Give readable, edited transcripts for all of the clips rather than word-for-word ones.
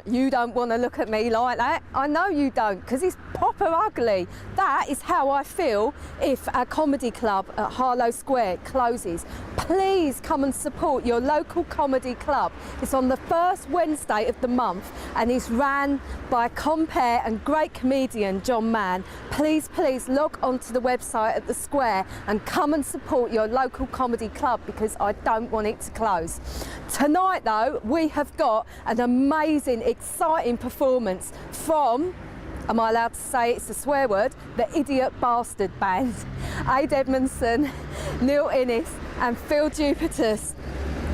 you don't want to look at me like that. I know you don't, because it's proper ugly. That is how I feel if a comedy club at Harlow Square closes. Please come and support your local comedy club. It's on the first Wednesday of the month and it's ran by compere and great comedian John Mann. Please, please log onto the website at the Square and come and support your local comedy club, because I don't want it to close. Tonight though, we have got an amazing, exciting performance from, am I allowed to say it's a swear word, the Idiot Bastard Band. Ade Edmondson, Neil Innes and Phil Jupitas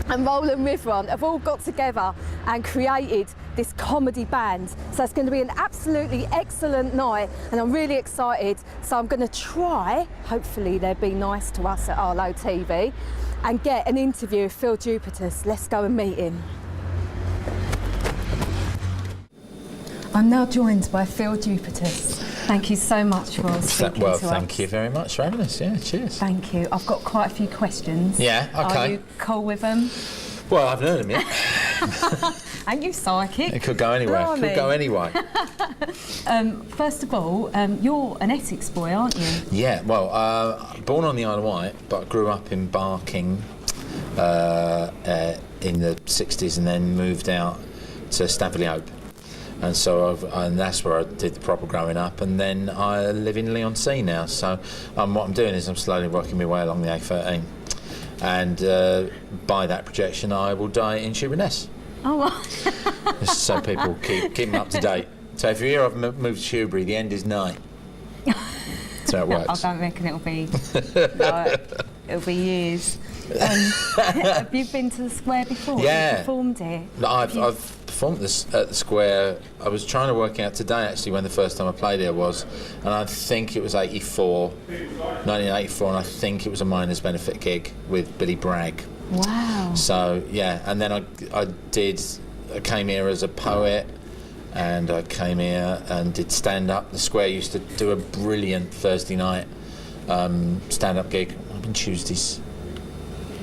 and Roland Rivron have all got together and created this comedy band. So it's going to be an absolutely excellent night and I'm really excited. So I'm going to try, hopefully they'll be nice to us at Arlo TV, and get an interview with Phil Jupitas. Let's go and meet him. I'm now joined by Phil Jupitas. Thank you so much for speaking to us. Well, thank you very much for having us. Yeah, cheers. Thank you. I've got quite a few questions. Yeah, okay. Are you cool with them? Well, I haven't heard them yet. Ain't you psychic? It could go anywhere. Blimey. Could go anyway. First of all, you're an Essex boy, aren't you? Yeah, well, born on the Isle of Wight, but grew up in Barking in the 60s and then moved out to Stanley Hope. And so and that's where I did the proper growing up, and then I live in Leigh-on-Sea now. So what I'm doing is I'm slowly working my way along the A13, and by that projection I will die in Jupitas. Oh, well. So people keep me up to date. So if you hear I've moved to Shoebury, the end is nigh. So it works. I don't reckon it'll be. No, it'll be years. Have you been to the Square before? Yeah. Have you performed here? I've performed this at the Square. I was trying to work out today actually when the first time I played here was, and I think it was 1984, and I think it was a miners' benefit gig with Billy Bragg. Wow. So yeah, and then I came here as a poet, and I came here and did stand-up. The Square used to do a brilliant Thursday night stand-up gig on Tuesdays.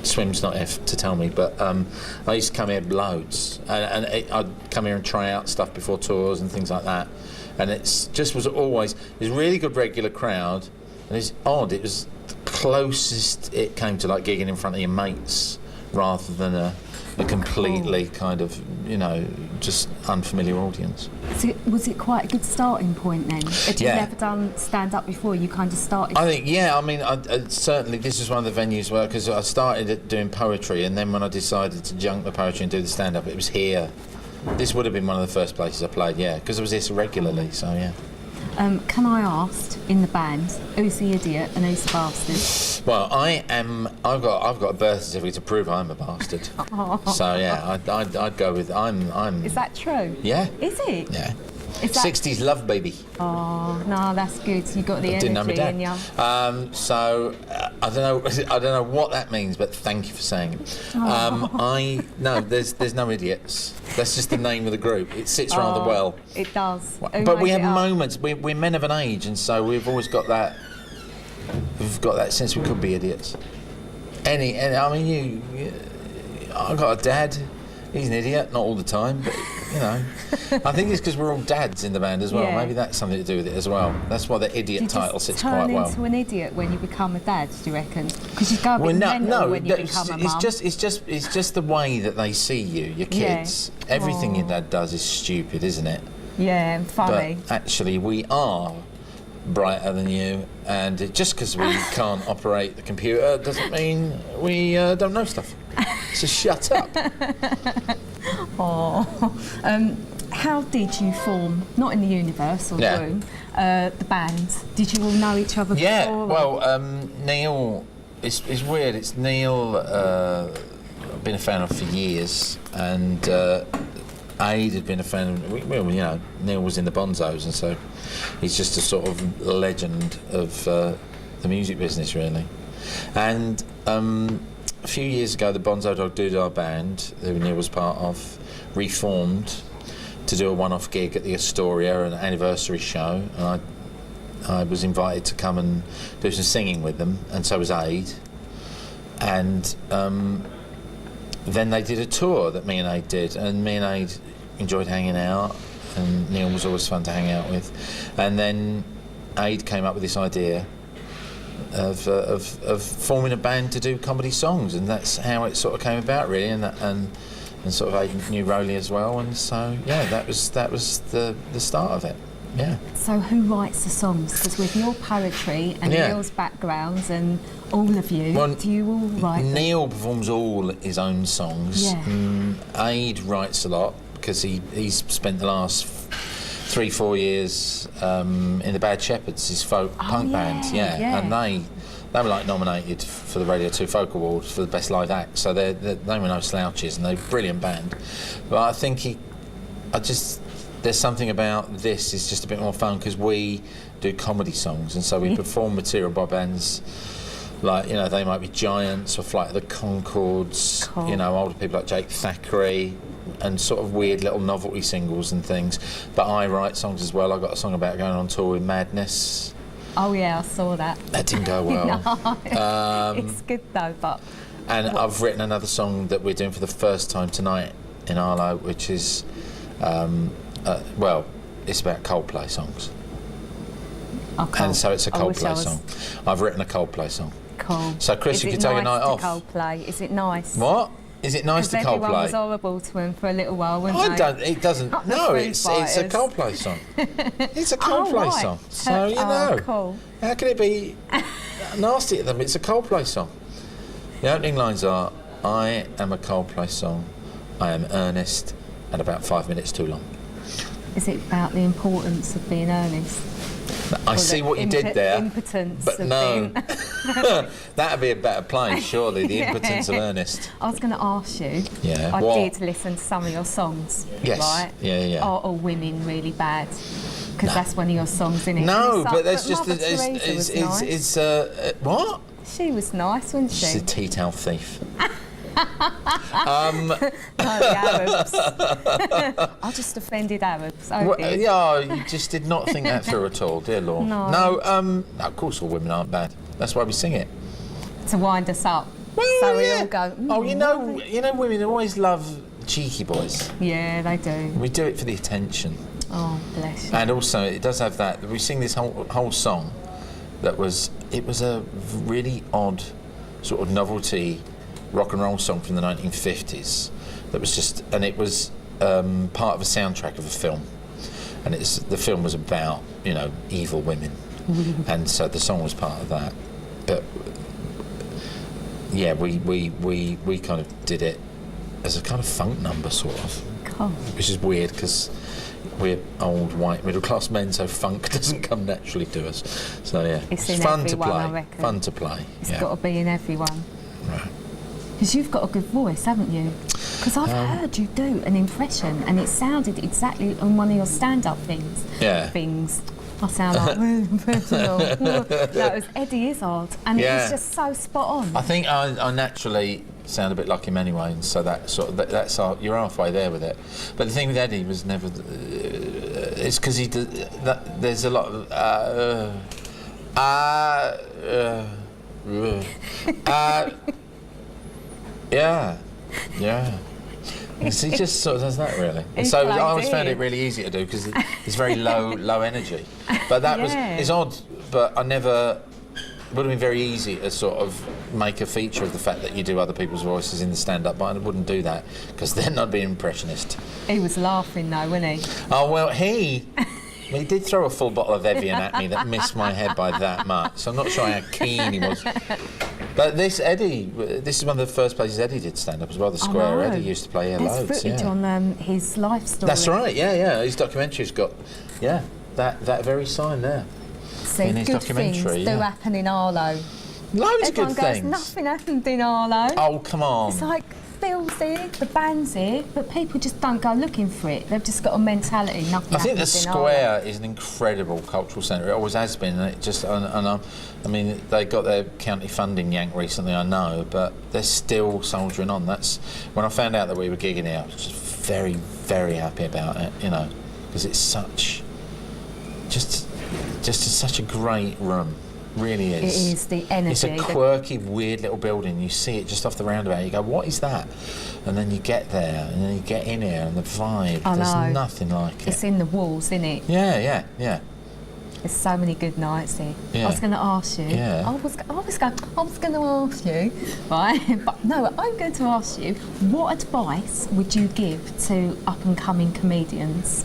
Swim's not here to tell me, but I used to come here loads, and I'd come here and try out stuff before tours and things like that, and it was always a really good regular crowd, and it's odd, it was the closest it came to like gigging in front of your mates rather than a completely kind of, you know, just unfamiliar audience. So was it quite a good starting point then? Had you never done stand-up before? You kind of started... I think, yeah, I mean, I certainly, this is one of the venues where, because I started doing poetry, and then when I decided to junk the poetry and do the stand-up, it was here. This would have been one of the first places I played, yeah, because I was here so regularly, so yeah. Can I ask, in the band, who's the idiot and who's the bastard? Well, I've got a birth certificate to prove I'm a bastard. Oh. So yeah, I'd go with I'm. Is that true? Yeah. Is it? Yeah. Is that... 60s love baby. Oh no, that's good. You got the energy in you. So I don't know what that means, but thank you for saying it. No, there's no idiots. That's just the name of the group. It sits rather well. It does. But we have moments. We're men of an age, and so we've always got that. We've got that sense we could be idiots. I mean, I've got a dad. He's an idiot, not all the time, but you know. I think it's because we're all dads in the band as well. Yeah. Maybe that's something to do with it as well. That's why the idiot title sits quite well. Do you turn into an idiot when you become a dad, do you reckon? Because you go a bit mental when you become a mum. It's just the way that they see you, your kids. Yeah. Everything your dad does is stupid, isn't it? Yeah, and funny. But actually, we are brighter than you, and just because we can't operate the computer doesn't mean we don't know stuff. So shut up. How did you form, not in the universe or the room, the band? Did you all know each other before? Yeah, well, Neil, it's weird. It's Neil I've been a fan of for years, and Ade had been a fan of, well, you know, Neil was in the Bonzos, and so he's just a sort of legend of the music business, really. And a few years ago, the Bonzo Dog Doodah band, who Neil was part of, reformed to do a one-off gig at the Astoria, an anniversary show, and I was invited to come and do some singing with them, and so was Ade. And then they did a tour that me and Ade did, and me and Ade enjoyed hanging out, and Neil was always fun to hang out with. And then Aid came up with this idea of forming a band to do comedy songs, and that's how it sort of came about, really. And sort of Aid knew Rowley as well, and so yeah, that was the start of it. Yeah. So who writes the songs? Because with your poetry and Neil's backgrounds and all of you, do you all write them? Neil performs all his own songs. Yeah. Aid writes a lot because he's spent the last 3-4 years in the Bad Shepherds, his folk punk band. Yeah. And they were like nominated for the Radio 2 Folk Awards for the best live act. So they were no slouches, and they're a brilliant band. But I think there's something about this is just a bit more fun because we do comedy songs, and so we perform material by bands like, you know, they might be Giants or Flight of the Conchords, you know, older people like Jake Thackeray, and sort of weird little novelty singles and things. But I write songs as well. I got a song about going on tour with Madness. Oh yeah, I saw that. That didn't go well. No, it's good though, but... And I've written another song that we're doing for the first time tonight in Arlo, which is... it's about Coldplay songs. Oh, cool. And so it's a Coldplay song. I've written a Coldplay song. Cool. So Chris, you could take a night off. Coldplay? Is it nice? What? Is it nice to Coldplay? Everyone was horrible to him for a little while, weren't they? It doesn't. No, it's a Coldplay song. It's a Coldplay song. So you know. Cool. How can it be nasty at them? It's a Coldplay song. The opening lines are, "I am a Coldplay song. I am earnest and about 5 minutes too long." Is it about the importance of being earnest? I see what you did there, impotence but no. That'd be a better play, surely, the impotence of earnest. I was going to ask you, I did listen to some of your songs, right? Yeah. Are all women really bad? Because that's one of your songs, isn't it? No, but that's just... Mother Teresa was nice. What? She was nice, wasn't she? She's a tea-towel thief. No, the Arabs. I just offended Arabs. You just did not think that through at all, dear Lord. No, of course all women aren't bad. That's why we sing it. To wind us up. Well, so we all go, you know women always love cheeky boys. Yeah, they do. We do it for the attention. Oh, bless you. And also, it does have that. We sing this whole song it was a really odd sort of novelty rock and roll song from the 1950s that was just, and it was part of a soundtrack of a film, and the film was about, you know, evil women, and so the song was part of that. But yeah, we kind of did it as a kind of funk number, sort of, cool. Which is weird because we're old white middle class men, so funk doesn't come naturally to us. So yeah, it's fun everyone, to play. I reckon. Fun to play. It's got to be in everyone. Right. Because you've got a good voice, haven't you? Because I've heard you do an impression, and it sounded exactly on one of your stand-up things. Yeah. I sound like really personal. No, it was Eddie Izzard, and it was just so spot on. I think I naturally sound a bit like him anyway, and so that sort of you're halfway there with it. But the thing with Eddie was never. It's because he does. There's a lot of. Yeah. He just sort of does that, really. And so I always found it really easy to do because it's very low energy. But that it's odd, but I never... It would have been very easy to sort of make a feature of the fact that you do other people's voices in the stand-up, but I wouldn't do that because then I'd be an impressionist. He was laughing though, wasn't he? Oh, well, he did throw a full bottle of Evian at me that missed my head by that much, so I'm not sure how keen he was. But this is one of the first places Eddie did stand up as well, the Square. Eddie used to play here loads. There's footage on his life story. That's right, yeah. His documentary's got, that very sign there. See, in his good documentary, things do happen in Arlo. Loads of good things. things. Nothing happened in Arlo. Oh, come on. It's like, Bill's here, the band's here, but people just don't go looking for it. They've just got a mentality, nothing I think the happens in Square Arlo. is an incredible cultural centre. It always has been. And it just, I mean, they got their county funding yanked recently, I know, but they're still soldiering on. That's when I found out that we were gigging here, I was just very, very happy about it, you know, because it's such a great room. really is. It is the energy. It's a quirky, weird little building. You see it just off the roundabout. You go, what is that? And then you get there, and then you get in here, and the vibe. I There's know. nothing like it. It's in the walls, isn't it? Yeah. There's so many good nights here. Yeah. I was going to ask you. Yeah. I was going to ask you, right? But no, I'm going to ask you. What advice would you give to up and coming comedians?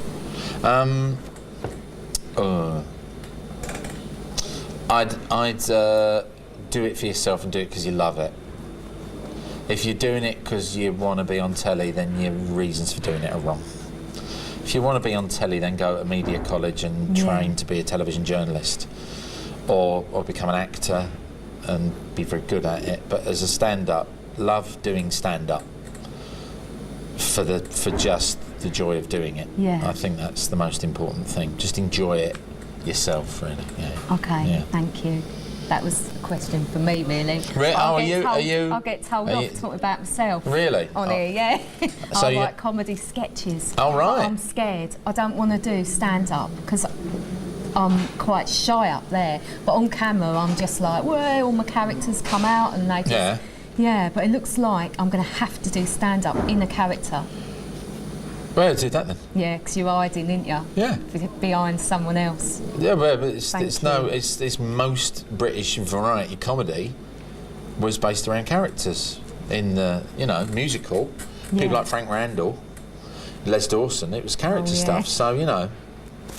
I'd do it for yourself and do it because you love it. If you're doing it because you want to be on telly, then your reasons for doing it are wrong. If you want to be on telly, then go to media college and train to be a television journalist, or become an actor and be very good at it. But as a stand-up, love doing stand-up for just the joy of doing it. Yeah. I think that's the most important thing. Just enjoy it yourself, really. Yeah. Okay, Yeah. thank you. That was a question for me, really. Are you? I'll get told off talking about myself. Really? On here, yeah. So I write comedy sketches. Oh, right. But I'm scared. I don't want to do stand-up because I'm quite shy up there. But on camera, I'm just like, well, all my characters come out and they just... Yeah. Yeah, but it looks like I'm going to have to do stand-up in a character. Well, do that then. Yeah, because you're hiding, aren't you? Yeah. Behind someone else. Yeah, but it's Thank you. it's most British variety comedy was based around characters in the musical. Yeah. People like Frank Randall, Les Dawson. It was character yeah. stuff. So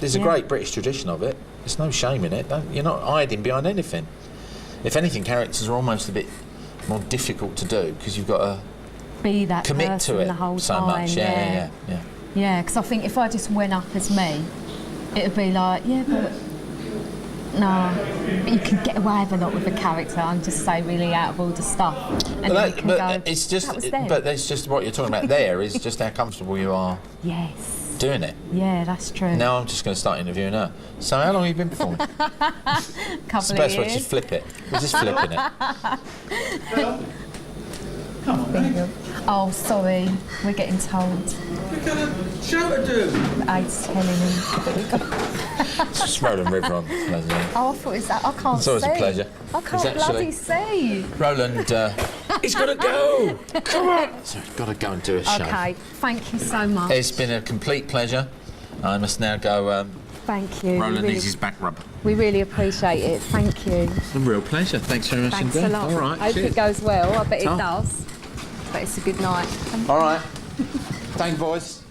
there's a Yeah. great British tradition of it. There's no shame in it. You're not hiding behind anything. If anything, characters are almost a bit more difficult to do because you've got to Be that commit person to it the whole so time. much. Yeah. Yeah, because I think if I just went up as me, it'd be like, yeah, but no, but you can get away with a lot with a character. I'm just so really out of all the stuff, and then you can go. It's just, that was them. but that's just what you're talking about. There is just how comfortable you are Yes. doing it. Yeah, that's true. Now I'm just going to start interviewing her. So how long have you been performing? Couple It's the of best way, years. just flip it. We're just flipping it. Come on, mate. Oh, sorry, we're getting told. We've got a show to do. Aid's telling him. It's just Roland River on. Leslie. Oh, I thought it's that. I can't It's always see. a pleasure. I It's can't bloody actually- see. Roland, he's got to go. Come on. So I've got to go and do a show. Okay, thank you so much. It's been a complete pleasure. I must now go. Thank you. Roland needs his back rub. We really appreciate it. Thank you. A real pleasure. Thanks very much Thanks indeed. a lot. All right. I hope cheers. it goes well. I bet Tom. it does. But it's a good night. All right. Thank you, boys.